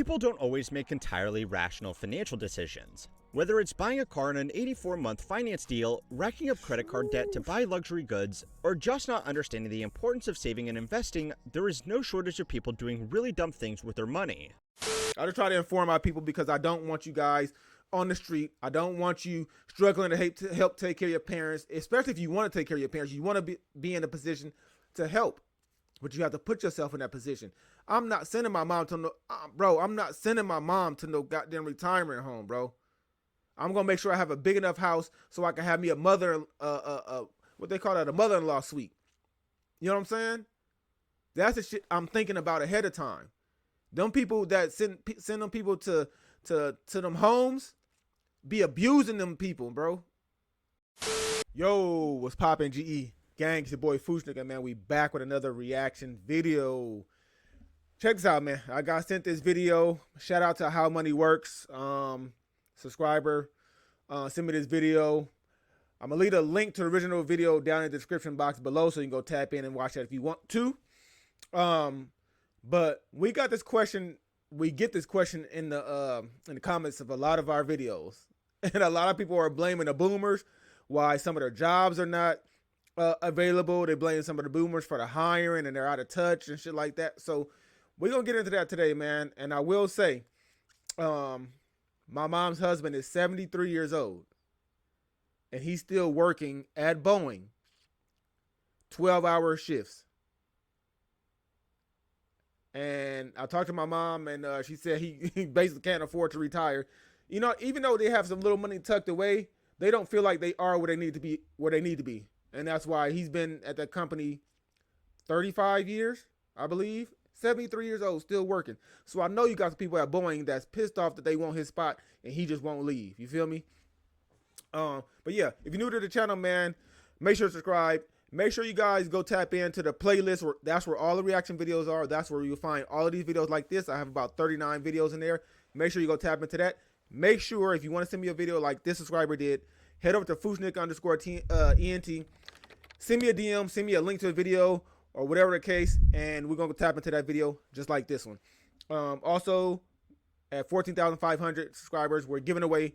People don't always make entirely rational financial decisions. Whether it's buying a car on an 84-month finance deal, racking up credit card debt to buy luxury goods, or just not understanding the importance of saving and investing, there is no shortage of people doing really dumb things with their money. I just try to inform my people because I don't want you guys on the street. I don't want you struggling to help take care of your parents, especially if you want to take care of your parents. You want to be in a position to help, but you have to put yourself in that position. I'm not sending my mom to no, I'm not sending my mom to no goddamn retirement home, bro. I'm gonna make sure I have a big enough house so I can have me a mother, what they call that, a mother-in-law suite. You know what I'm saying? That's the shit I'm thinking about ahead of time. Them people that send them people to them homes, be abusing them people, bro. Yo, what's poppin', GE? Gang, it's your boy Fushnika, man. We back with another reaction video. Check this out, man. I got sent this video. Shout out to How Money Works. Subscriber. Send me this video. I'm going to leave a link to the original video down in the description box below so you can go tap in and watch that if you want to. But we got this question. We get this question in the comments of a lot of our videos. And a lot of people are blaming the boomers why some of their jobs are not available. They blame some of the boomers for the hiring and they're out of touch and shit like that. So we're going to get into that today, man. And I will say, my mom's husband is 73 years old. And he's still working at Boeing 12-hour shifts. And I talked to my mom, and she said he basically can't afford to retire. You know, even though they have some little money tucked away, they don't feel like they are where they need to be. And that's why he's been at that company 35 years, I believe. 73 years old, still working. So I know you got some people at Boeing that's pissed off that they want his spot, and he just won't leave. You feel me? But yeah, if you're new to the channel, man, make sure to subscribe. Make sure you guys go tap into the playlist. That's where all the reaction videos are. That's where you'll find all of these videos like this. I have about 39 videos in there. Make sure you go tap into that. Make sure if you want to send me a video like this subscriber did, head over to Fushnik_ENT. Send me a DM, send me a link to the video or whatever the case, and we're going to tap into that video just like this one. Also, at 14,500 subscribers, we're giving away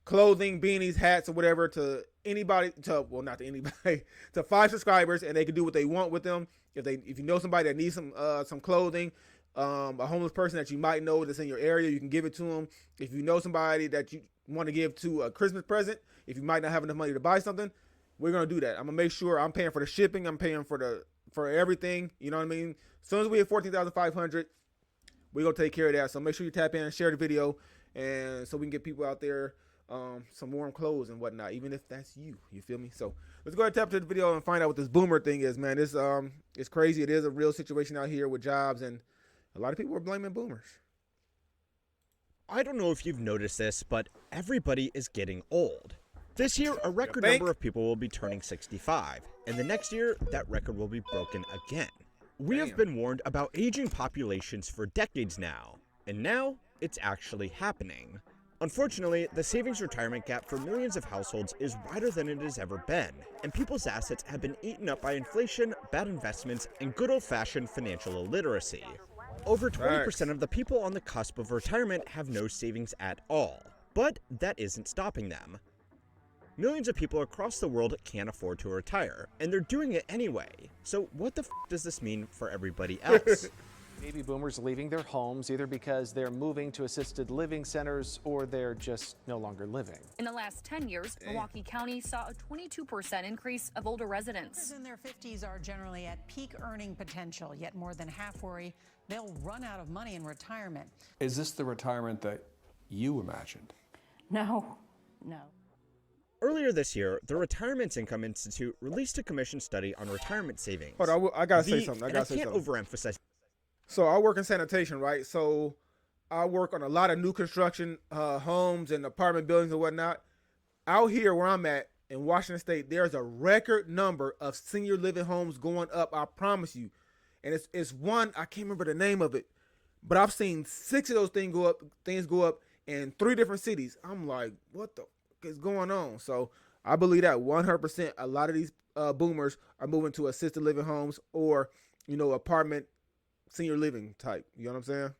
clothing, beanies, hats, or whatever to anybody, well, not to anybody, to 5 subscribers, and they can do what they want with them. If you know somebody that needs some clothing, a homeless person that you might know that's in your area, you can give it to them. If you know somebody that you want to give to a Christmas present, if you might not have enough money to buy something, we're gonna do that. I'm gonna make sure I'm paying for the shipping, I'm paying for everything. You know what I mean? As soon as we hit 14,500, we're gonna take care of that. So make sure you tap in and share the video, and so we can get people out there some warm clothes and whatnot, even if that's you. You feel me? So let's go ahead and tap to the video and find out what this boomer thing is, man. This it's crazy. It is a real situation out here with jobs, and a lot of people are blaming boomers. I don't know if you've noticed this, but everybody is getting old. This year, a record number of people will be turning 65, and the next year, that record will be broken again. We have been warned about aging populations for decades now, and now it's actually happening. Unfortunately, the savings retirement gap for millions of households is wider than it has ever been, and people's assets have been eaten up by inflation, bad investments, and good old-fashioned financial illiteracy. Over 20% of the people on the cusp of retirement have no savings at all, but that isn't stopping them. Millions of people across the world can't afford to retire, and they're doing it anyway. So what the f does this mean for everybody else? Baby boomers leaving their homes either because they're moving to assisted living centers or they're just no longer living. In the last 10 years, Milwaukee County saw a 22% increase of older residents. Those in their 50s are generally at peak earning potential, yet more than half worry they'll run out of money in retirement. Is this the retirement that you imagined? No. Earlier this year, the Retirement Income Institute released a commission study on retirement savings. Hold on, I gotta say something. I can't overemphasize. So I work in sanitation, right? So I work on a lot of new construction homes and apartment buildings and whatnot. Out here where I'm at in Washington State, there's a record number of senior living homes going up, I promise you. And it's one, I can't remember the name of it, but I've seen 6 of those things go up in 3 different cities. I'm like, what the f is going on? So I believe that 100%. A lot of these boomers are moving to assisted living homes or, you know, apartment senior living type. You know what I'm saying?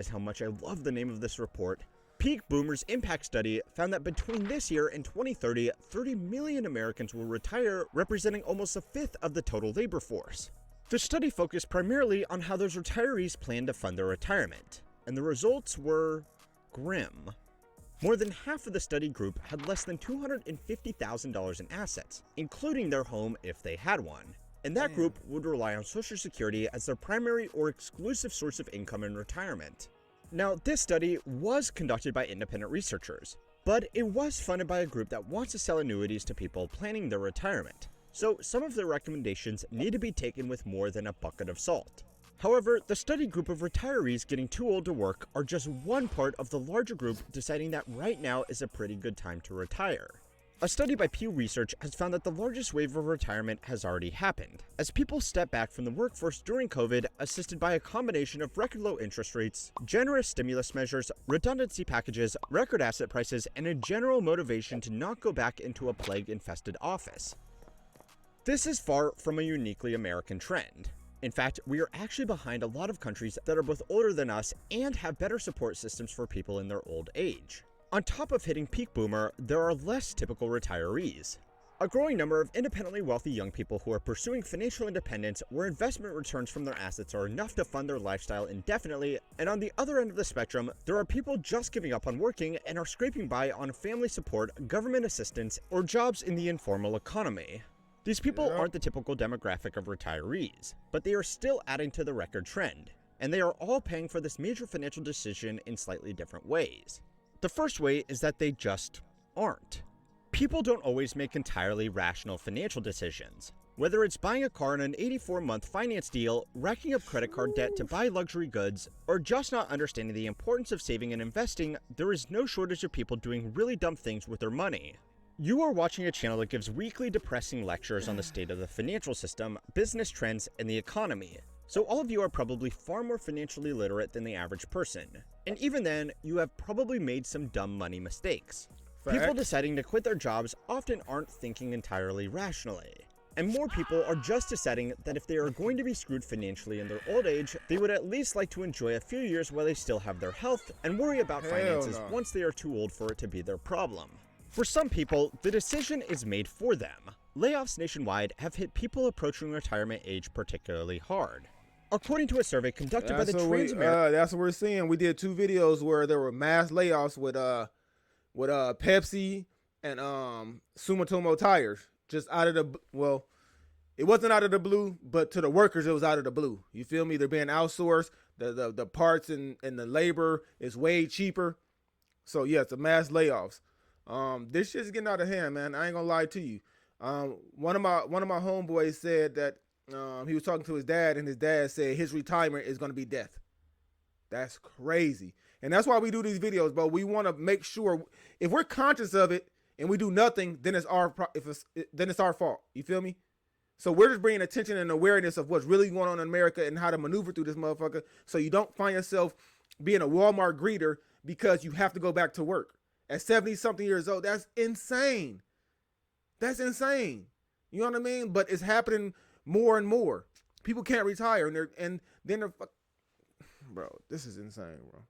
is how much I love the name of this report. Peak Boomers Impact Study found that between this year and 2030, 30 million Americans will retire, representing almost a fifth of the total labor force. The study focused primarily on how those retirees plan to fund their retirement, and the results were grim. More than half of the study group had less than $250,000 in assets, including their home if they had one, and that group would rely on Social Security as their primary or exclusive source of income in retirement. Now, this study was conducted by independent researchers, but it was funded by a group that wants to sell annuities to people planning their retirement, so some of their recommendations need to be taken with more than a bucket of salt. However, the study group of retirees getting too old to work are just one part of the larger group deciding that right now is a pretty good time to retire. A study by Pew Research has found that the largest wave of retirement has already happened, as people step back from the workforce during COVID, assisted by a combination of record low interest rates, generous stimulus measures, redundancy packages, record asset prices, and a general motivation to not go back into a plague-infested office. This is far from a uniquely American trend. In fact, we are actually behind a lot of countries that are both older than us and have better support systems for people in their old age. On top of hitting peak boomer, there are less typical retirees. A growing number of independently wealthy young people who are pursuing financial independence where investment returns from their assets are enough to fund their lifestyle indefinitely, and on the other end of the spectrum, there are people just giving up on working and are scraping by on family support, government assistance, or jobs in the informal economy. These people aren't the typical demographic of retirees, but they are still adding to the record trend, and they are all paying for this major financial decision in slightly different ways. The first way is that they just aren't. People don't always make entirely rational financial decisions. Whether it's buying a car on an 84-month finance deal, racking up credit card debt to buy luxury goods, or just not understanding the importance of saving and investing, there is no shortage of people doing really dumb things with their money. You are watching a channel that gives weekly depressing lectures on the state of the financial system, business trends, and the economy. So all of you are probably far more financially literate than the average person. And even then, you have probably made some dumb money mistakes. People deciding to quit their jobs often aren't thinking entirely rationally. And more people are just deciding that if they are going to be screwed financially in their old age, they would at least like to enjoy a few years while they still have their health and worry about finances once they are too old for it to be their problem. For some people, the decision is made for them. Layoffs nationwide have hit people approaching retirement age particularly hard. According to a survey conducted by the Transamerica... that's what we're seeing. We did 2 videos where there were mass layoffs with Pepsi and Sumitomo Tires. Just out of the... Well, it wasn't out of the blue, but to the workers, it was out of the blue. You feel me? They're being outsourced. The parts and the labor is way cheaper. So, yeah, it's a mass layoffs. This shit's getting out of hand, man. I ain't gonna lie to you. One of my homeboys said that he was talking to his dad, and his dad said his retirement is gonna be death. That's crazy, and that's why we do these videos, bro. We want to make sure if we're conscious of it and we do nothing, then it's our fault. You feel me? So we're just bringing attention and awareness of what's really going on in America and how to maneuver through this motherfucker, so you don't find yourself being a Walmart greeter because you have to go back to work. At 70-something years old, that's insane. That's insane. You know what I mean? But it's happening more and more. People can't retire, and then they're bro, this is insane, bro.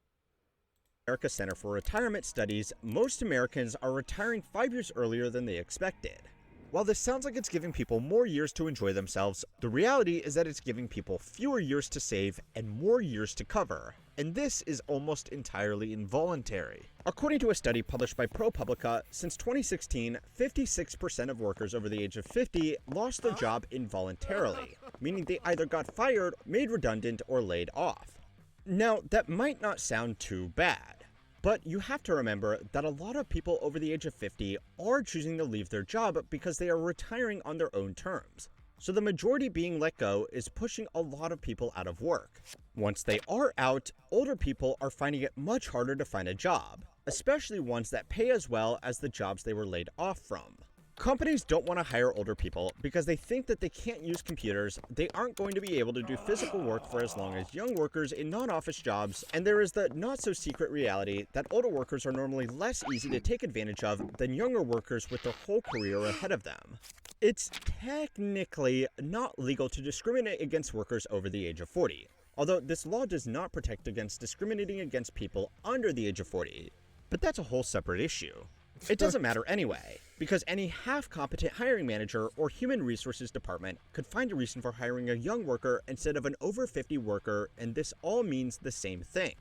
America Center for Retirement Studies, most Americans are retiring 5 years earlier than they expected. While this sounds like it's giving people more years to enjoy themselves, the reality is that it's giving people fewer years to save and more years to cover. And this is almost entirely involuntary. According to a study published by ProPublica, since 2016, 56% of workers over the age of 50 lost their job involuntarily, meaning they either got fired, made redundant, or laid off. Now, that might not sound too bad, but you have to remember that a lot of people over the age of 50 are choosing to leave their job because they are retiring on their own terms. So the majority being let go is pushing a lot of people out of work. Once they are out, older people are finding it much harder to find a job, especially ones that pay as well as the jobs they were laid off from. Companies don't want to hire older people because they think that they can't use computers, they aren't going to be able to do physical work for as long as young workers in non-office jobs, and there is the not-so-secret reality that older workers are normally less easy to take advantage of than younger workers with their whole career ahead of them. It's technically not legal to discriminate against workers over the age of 40. although this law does not protect against discriminating against people under the age of 40. But that's a whole separate issue. It doesn't matter anyway, because any half-competent hiring manager or human resources department could find a reason for hiring a young worker instead of an over 50 worker, and this all means the same thing.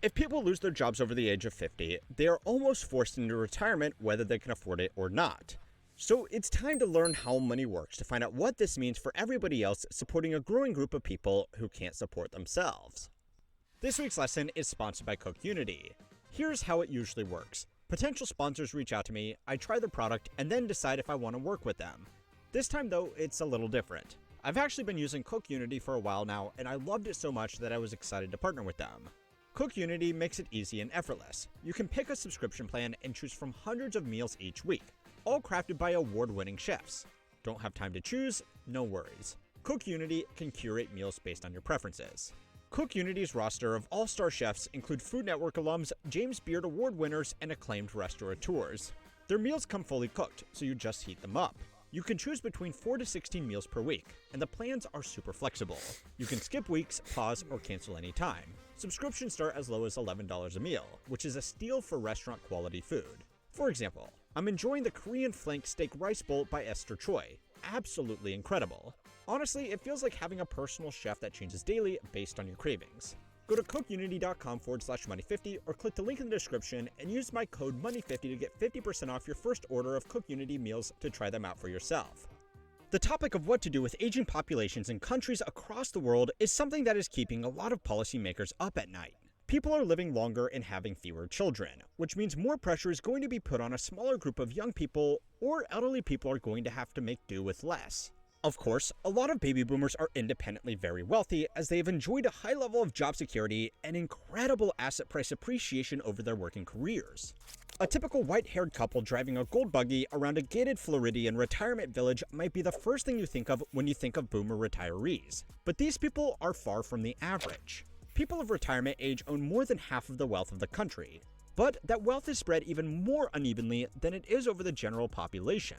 If people lose their jobs over the age of 50, they are almost forced into retirement whether they can afford it or not. So it's time to learn how money works to find out what this means for everybody else supporting a growing group of people who can't support themselves. This week's lesson is sponsored by Cook Unity. Here's how it usually works. Potential sponsors reach out to me, I try the product, and then decide if I want to work with them. This time though, it's a little different. I've actually been using Cook Unity for a while now, and I loved it so much that I was excited to partner with them. Cook Unity makes it easy and effortless. You can pick a subscription plan and choose from hundreds of meals each week, all crafted by award-winning chefs. Don't have time to choose? No worries. Cook Unity can curate meals based on your preferences. Cook Unity's roster of all-star chefs include Food Network alums, James Beard Award winners, and acclaimed restaurateurs. Their meals come fully cooked, so you just heat them up. You can choose between 4 to 16 meals per week, and the plans are super flexible. You can skip weeks, pause, or cancel anytime. Subscriptions start as low as $11 a meal, which is a steal for restaurant-quality food. For example, I'm enjoying the Korean flank steak rice bowl by Esther Choi. Absolutely incredible. Honestly, it feels like having a personal chef that changes daily based on your cravings. Go to cookunity.com/money50 or click the link in the description and use my code MONEY50 to get 50% off your first order of Cook Unity meals to try them out for yourself. The topic of what to do with aging populations in countries across the world is something that is keeping a lot of policymakers up at night. People are living longer and having fewer children, which means more pressure is going to be put on a smaller group of young people, or elderly people are going to have to make do with less. Of course, a lot of baby boomers are independently very wealthy as they have enjoyed a high level of job security and incredible asset price appreciation over their working careers. A typical white-haired couple driving a gold buggy around a gated Floridian retirement village might be the first thing you think of when you think of boomer retirees. But these people are far from the average. People of retirement age own more than half of the wealth of the country, but that wealth is spread even more unevenly than it is over the general population.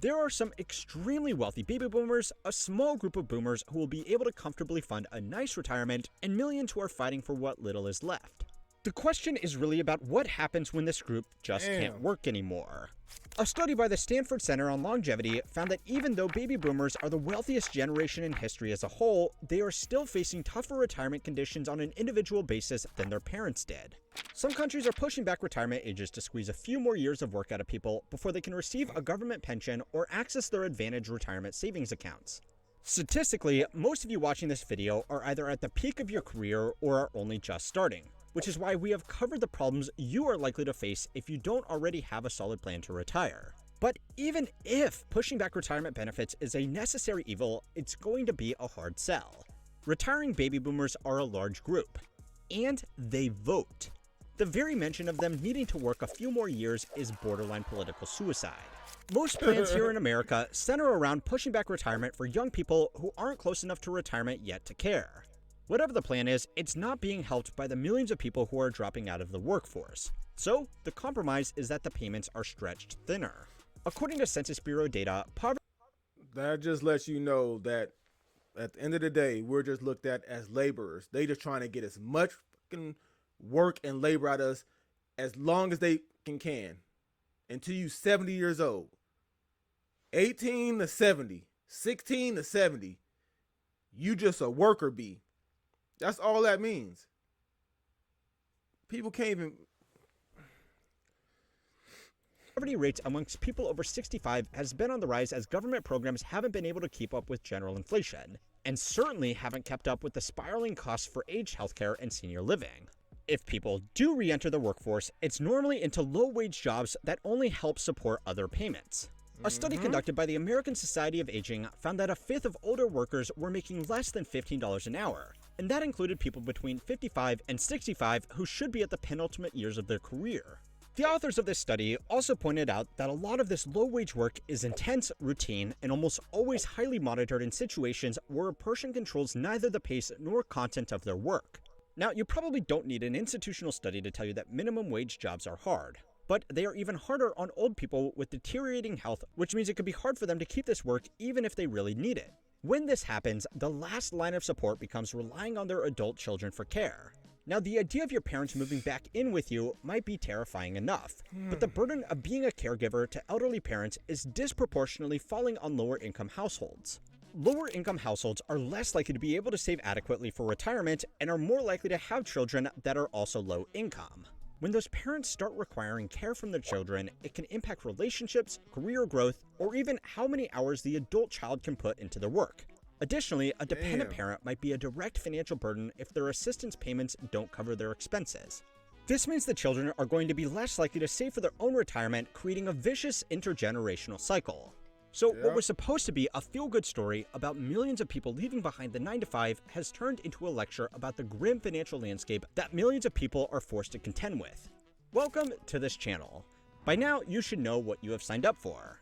There are some extremely wealthy baby boomers, a small group of boomers who will be able to comfortably fund a nice retirement, and millions who are fighting for what little is left. The question is really about what happens when this group just can't work anymore. A study by the Stanford Center on Longevity found that even though baby boomers are the wealthiest generation in history as a whole, they are still facing tougher retirement conditions on an individual basis than their parents did. Some countries are pushing back retirement ages to squeeze a few more years of work out of people before they can receive a government pension or access their Advantage retirement savings accounts. Statistically, most of you watching this video are either at the peak of your career or are only just starting, which is why we have covered the problems you are likely to face if you don't already have a solid plan to retire. But even if pushing back retirement benefits is a necessary evil, it's going to be a hard sell. Retiring baby boomers are a large group, and they vote. The very mention of them needing to work a few more years is borderline political suicide. Most plans here in America center around pushing back retirement for young people who aren't close enough to retirement yet to care. Whatever the plan is, it's not being helped by the millions of people who are dropping out of the workforce. So, the compromise is that the payments are stretched thinner. According to Census Bureau data, poverty... That just lets you know that at the end of the day, we're just looked at as laborers. They just trying to get as much fucking work and labor out of us as long as they can until you 70 years old. 18 to 70, 16 to 70, you just a worker bee. That's all that means. People can't even... Poverty rates amongst people over 65 has been on the rise as government programs haven't been able to keep up with general inflation, and certainly haven't kept up with the spiraling costs for aged healthcare and senior living. If people do re-enter the workforce, it's normally into low-wage jobs that only help support other payments. A study conducted by the American Society of Aging found that a fifth of older workers were making less than $15 an hour, and that included people between 55 and 65 who should be at the penultimate years of their career. The authors of this study also pointed out that a lot of this low-wage work is intense, routine, and almost always highly monitored in situations where a person controls neither the pace nor content of their work. Now, you probably don't need an institutional study to tell you that minimum wage jobs are hard, but they are even harder on old people with deteriorating health, which means it could be hard for them to keep this work even if they really need it. When this happens, the last line of support becomes relying on their adult children for care. Now, the idea of your parents moving back in with you might be terrifying enough, but the burden of being a caregiver to elderly parents is disproportionately falling on lower income households. Lower income households are less likely to be able to save adequately for retirement and are more likely to have children that are also low income. When those parents start requiring care from their children, it can impact relationships, career growth, or even how many hours the adult child can put into their work. Additionally, a dependent parent might be a direct financial burden if their assistance payments don't cover their expenses. This means the children are going to be less likely to save for their own retirement, creating a vicious intergenerational cycle. So what was supposed to be a feel-good story about millions of people leaving behind the 9-to-5 has turned into a lecture about the grim financial landscape that millions of people are forced to contend with. Welcome to this channel. By now, you should know what you have signed up for.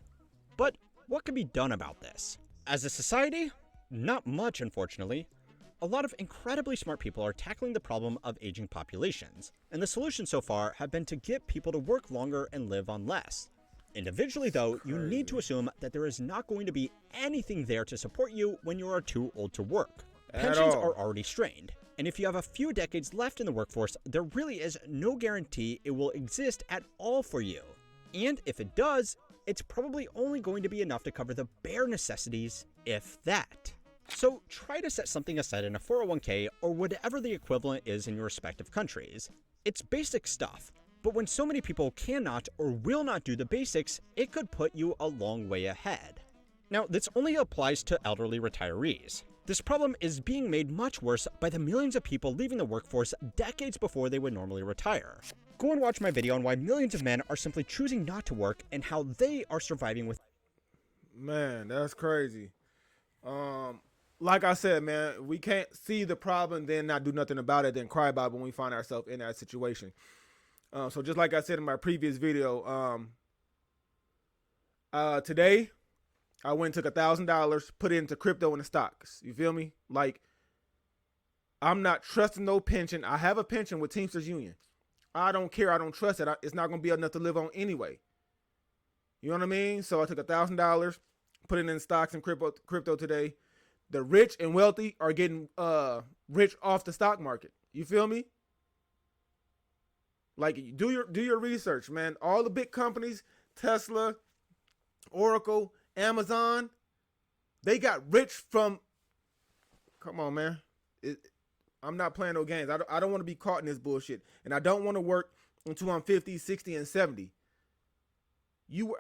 But what can be done about this? As a society, not much, unfortunately. A lot of incredibly smart people are tackling the problem of aging populations, and the solutions so far have been to get people to work longer and live on less. Individually, though, you need to assume that there is not going to be anything there to support you when you are too old to work. Pensions are already strained, and if you have a few decades left in the workforce, there really is no guarantee it will exist at all for you. And if it does, it's probably only going to be enough to cover the bare necessities, if that. So try to set something aside in a 401k or whatever the equivalent is in your respective countries. It's basic stuff. But when so many people cannot or will not do the basics, it could put you a long way ahead. Now, this only applies to elderly retirees. This problem is being made much worse by the millions of people leaving the workforce decades before they would normally retire. Go and watch my video on why millions of men are simply choosing not to work and how they are surviving with. Man, that's crazy. Like I said, man, we can't see the problem, then not do nothing about it, then cry about it when we find ourselves in that situation. So just like I said in my previous video, today I went and took $1,000, put it into crypto and the stocks. You feel me? Like, I'm not trusting no pension. I have a pension with Teamsters Union. I don't care. I don't trust it. It's not going to be enough to live on anyway. You know what I mean? So I took $1,000, put it in stocks and crypto today. The rich and wealthy are getting rich off the stock market. You feel me? Like, do your research, man. All the big companies, Tesla, Oracle, Amazon, they got rich from. Come on, man. I'm not playing no games. I don't want to be caught in this bullshit, and I don't want to work until I'm 50, 60, and 70.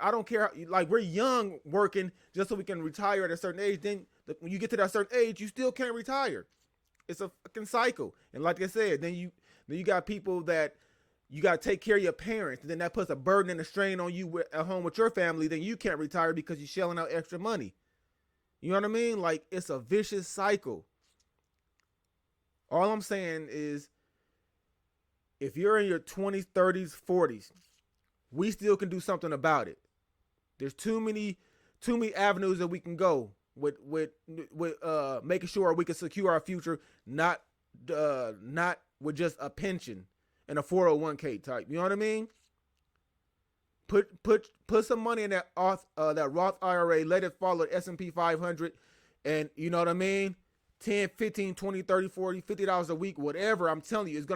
I don't care. Like, we're young working just so we can retire at a certain age. Then when you get to that certain age, you still can't retire. It's a fucking cycle. And like I said, then you got people that you got to take care of your parents. And then that puts a burden and a strain on you at home with your family. Then you can't retire because you're shelling out extra money. You know what I mean? Like, it's a vicious cycle. All I'm saying is, if you're in your 20s, 30s, 40s, we still can do something about it. There's too many avenues that we can go with making sure we can secure our future, not with just a pension and a 401k type. You know what I mean? Put some money in that Roth IRA, let it follow the S&P 500, and you know what I mean? 10, 15, 20, 30, 40, $50 a week, whatever. I'm telling you, it's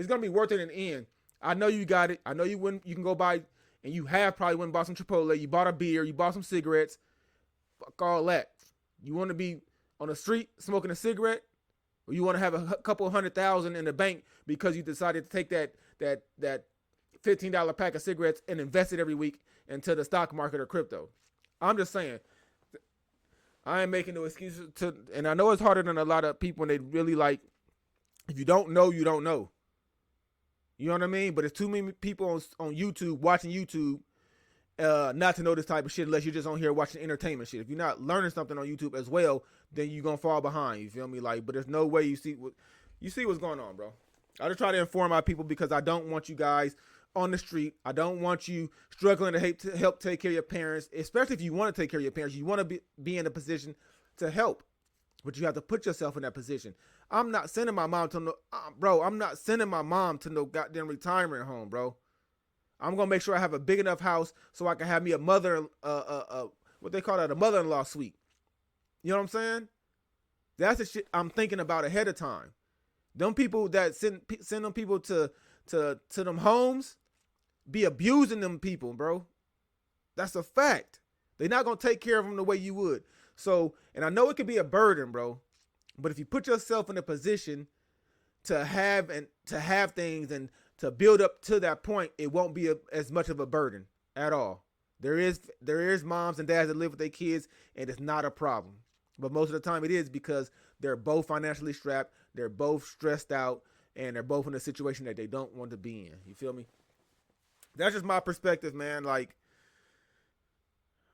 gonna be worth it in the end. I know you got it. I know you can go buy, and you have probably went and bought some Chipotle. You bought a beer. You bought some cigarettes. Fuck all that. You want to be on the street smoking a cigarette, or you want to have a couple $100,000 in the bank because you decided to take that $15 pack of cigarettes and invest it every week into the stock market or crypto. I'm just saying. I ain't making no excuses and I know it's harder than a lot of people, and they really like, if you don't know, you don't know. You know what I mean? But it's too many people on YouTube, watching YouTube, not to know this type of shit unless you're just on here watching entertainment shit. If you're not learning something on YouTube as well, then you're going to fall behind. You feel me? Like, but there's no way you see what's going on, bro. I just try to inform my people because I don't want you guys on the street. I don't want you struggling to help take care of your parents, especially if you want to take care of your parents. You want to be in a position to help, but you have to put yourself in that position. I'm not sending my mom to I'm not sending my mom to no goddamn retirement home, bro. I'm going to make sure I have a big enough house so I can have me a mother, what they call that, a mother-in-law suite. You know what I'm saying? That's the shit I'm thinking about ahead of time. Them people that send them people to them homes be abusing them people, bro. That's a fact. They're not gonna take care of them the way you would. So, and I know it can be a burden, bro. But if you put yourself in a position to have things and to build up to that point, it won't be as much of a burden at all. There is moms and dads that live with their kids, and it's not a problem. But most of the time it is because they're both financially strapped, they're both stressed out, and they're both in a situation that they don't want to be in. You feel me? That's just my perspective, man. Like,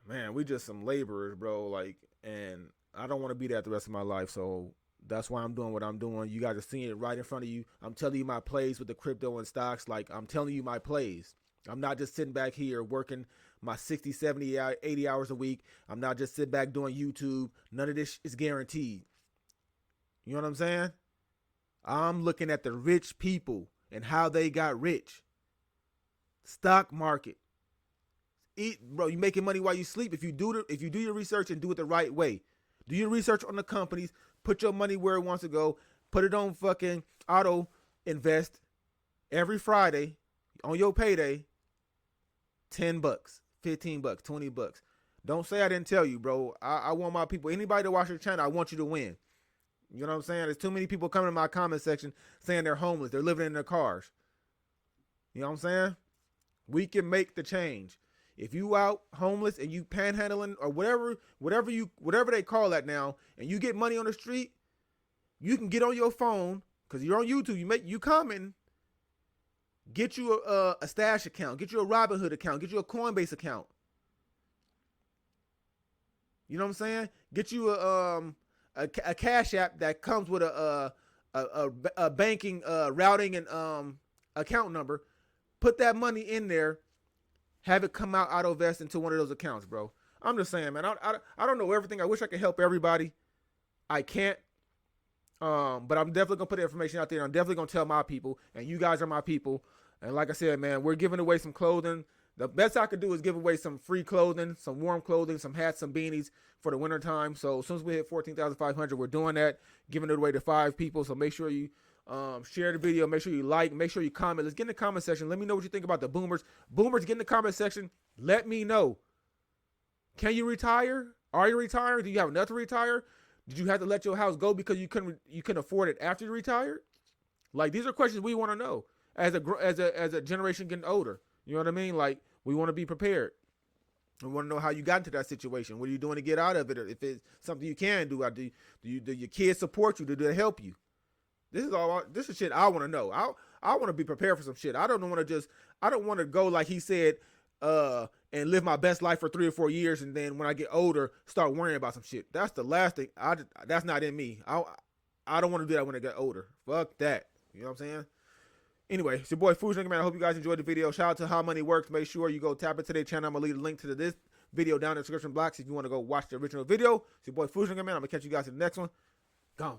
man, we just some laborers, bro. Like, and I don't want to be that the rest of my life. So that's why I'm doing what I'm doing. You guys are seeing it right in front of you. I'm telling you my plays with the crypto and stocks. Like, I'm telling you my plays. I'm not just sitting back here working my 60, 70, 80 hours a week. I'm not just sitting back doing YouTube. None of this is guaranteed. You know what I'm saying? I'm looking at the rich people and how they got rich. Stock market. Eat, bro, you making money while you sleep. If you do your research and do it the right way. Do your research on the companies. Put your money where it wants to go. Put it on fucking auto invest every Friday on your payday. $10, $15, $20. Don't say I didn't tell you, bro. I want my people, anybody to watch your channel, I want you to win. You know what I'm saying? There's too many people coming in my comment section saying they're homeless. They're living in their cars. You know what I'm saying? We can make the change. If you out homeless and you panhandling or whatever they call that now, and you get money on the street, you can get on your phone because you're on YouTube. You comment. Get you a Stash account. Get you a Robinhood account. Get you a Coinbase account. You know what I'm saying? Get you a Cash App that comes with a banking routing and account number. Put that money in there. Have it come out auto vest into one of those accounts, bro. I'm just saying, man. I don't know everything. I wish I could help everybody. I can't. But I'm definitely gonna put the information out there. I'm definitely gonna tell my people, and you guys are my people. And like I said, man, we're giving away some clothing. The best I could do is give away some free clothing, some warm clothing, some hats, some beanies for the winter time. So as soon as we hit 14,500, we're doing that, giving it away to 5 people. So make sure you share the video. Make sure you like. Make sure you comment. Let's get in the comment section. Let me know what you think about the boomers. Boomers, get in the comment section. Let me know. Can you retire? Are you retiring? Do you have enough to retire? Did you have to let your house go because you couldn't afford it after you retired? Like, these are questions we want to know as a generation getting older. You know what I mean? Like, we want to be prepared. We want to know how you got into that situation. What are you doing to get out of it? Or if it's something you can do, do your kids support you? Do they help you? This is shit I want to know. I want to be prepared for some shit. I don't want to go like he said, and live my best life for 3 or 4 years, and then when I get older, start worrying about some shit. That's the last thing. That's not in me. I don't want to do that when I get older. Fuck that. You know what I'm saying? Anyway, it's your boy Food Drinking Man. I hope you guys enjoyed the video. Shout out to How Money Works. Make sure you go tap into their channel. I'm gonna leave a link to this video down in the description box if you want to go watch the original video. It's your boy Food Drinking Man. I'm gonna catch you guys in the next one. Gone.